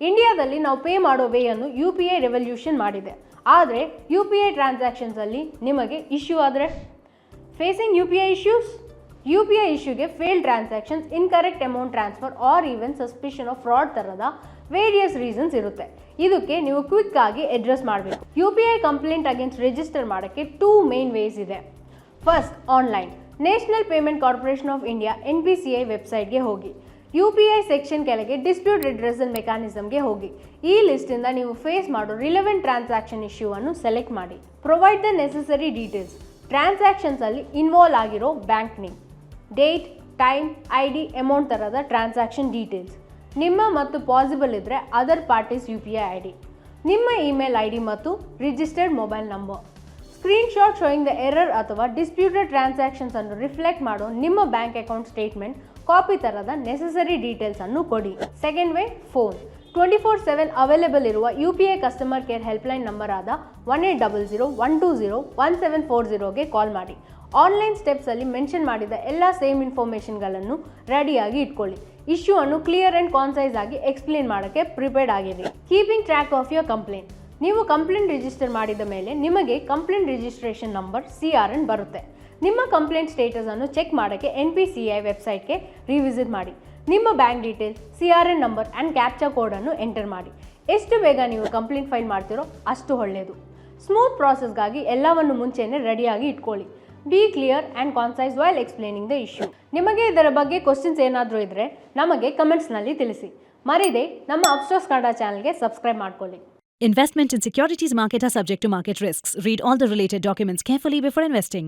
ಇಂಡಿಯಾದಲ್ಲಿ ನಾವು ಪೇ ಮಾಡೋ ವೇಯನ್ನು UPI ರೆವಲ್ಯೂಷನ್ ಮಾಡಿದೆ. ಆದರೆ UPI ಟ್ರಾನ್ಸಾಕ್ಷನ್ಸಲ್ಲಿ ನಿಮಗೆ ಇಶ್ಯೂ ಆದರೆ ಫೇಸಿಂಗ್ UPI ಇಶ್ಯೂಸ್. UPI ಇಶ್ಯೂಗೆ failed transactions, incorrect amount transfer or even suspicion of fraud ಥರದ ವೇರಿಯಸ್ ರೀಸನ್ಸ್ ಇರುತ್ತೆ. ಇದಕ್ಕೆ ನೀವು ಕ್ವಿಕ್ ಆಗಿ ಅಡ್ರೆಸ್ ಮಾಡಬೇಕು. UPI ಕಂಪ್ಲೇಂಟ್ ಅಗೇನ್ಸ್ಟ್ ರಿಜಿಸ್ಟರ್ ಮಾಡೋಕ್ಕೆ 2 ಮೇನ್ ವೇಸ್ ಇದೆ. First, online. National Payment Corporation of India NPCI ವೆಬ್ಸೈಟ್ಗೆ ಹೋಗಿ. UPI ಸೆಕ್ಷನ್ ಕೆಳಗೆ ಡಿಸ್ಪ್ಯೂಟ್ ರಿಡ್ರೆಸಲ್ ಮೆಕ್ಯಾನಿಸಮ್ಗೆ ಹೋಗಿ. ಈ ಲಿಸ್ಟಿಂದ ನೀವು ಫೇಸ್ ಮಾಡೋ ರಿಲೆವೆಂಟ್ ಟ್ರಾನ್ಸಾಕ್ಷನ್ ಇಶ್ಯೂವನ್ನು ಸೆಲೆಕ್ಟ್ ಮಾಡಿ. Provide the necessary details. ಟ್ರಾನ್ಸಾಕ್ಷನ್ಸಲ್ಲಿ ಇನ್ವಾಲ್ವ್ ಆಗಿರೋ bank name, date, time, ID, amount ಥರದ ಟ್ರಾನ್ಸಾಕ್ಷನ್ ಡೀಟೇಲ್ಸ್. ನಿಮ್ಮ ಮತ್ತು ಪಾಸಿಬಲ್ ಇದ್ದರೆ ಅದರ್ ಪಾರ್ಟೀಸ್ UPI ID, ನಿಮ್ಮ ಇಮೇಲ್ ID ಮತ್ತು registered mobile number. Screenshot showing the error ಅಥವಾ ಡಿಸ್ಪ್ಯೂಟೆಡ್ ಟ್ರಾನ್ಸಾಕ್ಷನ್ಸ್ ಅನ್ನು ರಿಫ್ಲೆಕ್ಟ್ ಮಾಡೋ ನಿಮ್ಮ ಬ್ಯಾಂಕ್ ಅಕೌಂಟ್ ಸ್ಟೇಟ್ಮೆಂಟ್ ಕಾಪಿ ಥರದ ನೆಸೆಸರಿ ಡೀಟೇಲ್ಸ್ ಅನ್ನು ಕೊಡಿ. Second way, phone. 24/7 ಅವೈಲೇಬಲ್ ಇರುವ UPI customer care helpline number ಆದ 1800-120-1740ಗೆ ಕಾಲ್ ಮಾಡಿ. ಆನ್ಲೈನ್ ಸ್ಟೆಪ್ಸಲ್ಲಿ ಮೆನ್ಷನ್ ಮಾಡಿದ ಎಲ್ಲ ಸೇಮ್ ಇನ್ಫಾರ್ಮೇಷನ್ಗಳನ್ನು ರೆಡಿಯಾಗಿ ಇಟ್ಕೊಳ್ಳಿ. ಇಶ್ಯೂ ಅನ್ನು ಕ್ಲಿಯರ್ ಆ್ಯಂಡ್ ಕಾನ್ಸೈಸ್ ಆಗಿ ಎಕ್ಸ್ಪ್ಲೇನ್ ಮಾಡೋಕ್ಕೆ ಪ್ರಿಪೇರ್ಡ್ ಆಗಿರಿ. Keeping track of your complaint. ನೀವು ಕಂಪ್ಲೇಂಟ್ ರಿಜಿಸ್ಟರ್ ಮಾಡಿದ ಮೇಲೆ ನಿಮಗೆ ಕಂಪ್ಲೇಂಟ್ ರಿಜಿಸ್ಟ್ರೇಷನ್ ನಂಬರ್ CRN ಬರುತ್ತೆ. ನಿಮ್ಮ ಕಂಪ್ಲೇಂಟ್ ಸ್ಟೇಟಸ್ ಅನ್ನು ಚೆಕ್ ಮಾಡೋಕ್ಕೆ NPCI ವೆಬ್ಸೈಟ್ಗೆ ರಿವಿಸಿಟ್ ಮಾಡಿ. ನಿಮ್ಮ bank details, CRN number and captcha ಕೋಡನ್ನು ಎಂಟರ್ ಮಾಡಿ. ಎಷ್ಟು ಬೇಗ ನೀವು ಕಂಪ್ಲೇಂಟ್ ಫೈಲ್ ಮಾಡ್ತೀರೋ ಅಷ್ಟು ಒಳ್ಳೆಯದು. ಸ್ಮೂತ್ ಪ್ರಾಸೆಸ್ಗಾಗಿ ಎಲ್ಲವನ್ನು ಮುಂಚೆನೇ ರೆಡಿಯಾಗಿ ಇಟ್ಕೊಳ್ಳಿ. Be clear and concise while explaining the issue. ನಿಮಗೆ ಇದರ ಬಗ್ಗೆ ಕ್ವಶನ್ಸ್ ಏನಾದರೂ ಇದ್ದರೆ ನಮಗೆ ಕಮೆಂಟ್ಸ್ನಲ್ಲಿ ತಿಳಿಸಿ. ಮರಿದೆ ನಮ್ಮ ಅಪ್ಸ್ಟಾಕ್ಸ್ ಕನ್ನಡ ಚಾನಲ್ಗೆ ಸಬ್ಸ್ಕ್ರೈಬ್ ಮಾಡ್ಕೊಳ್ಳಿ. Investment in securities market are subject to market risks. Read all the related documents carefully before investing.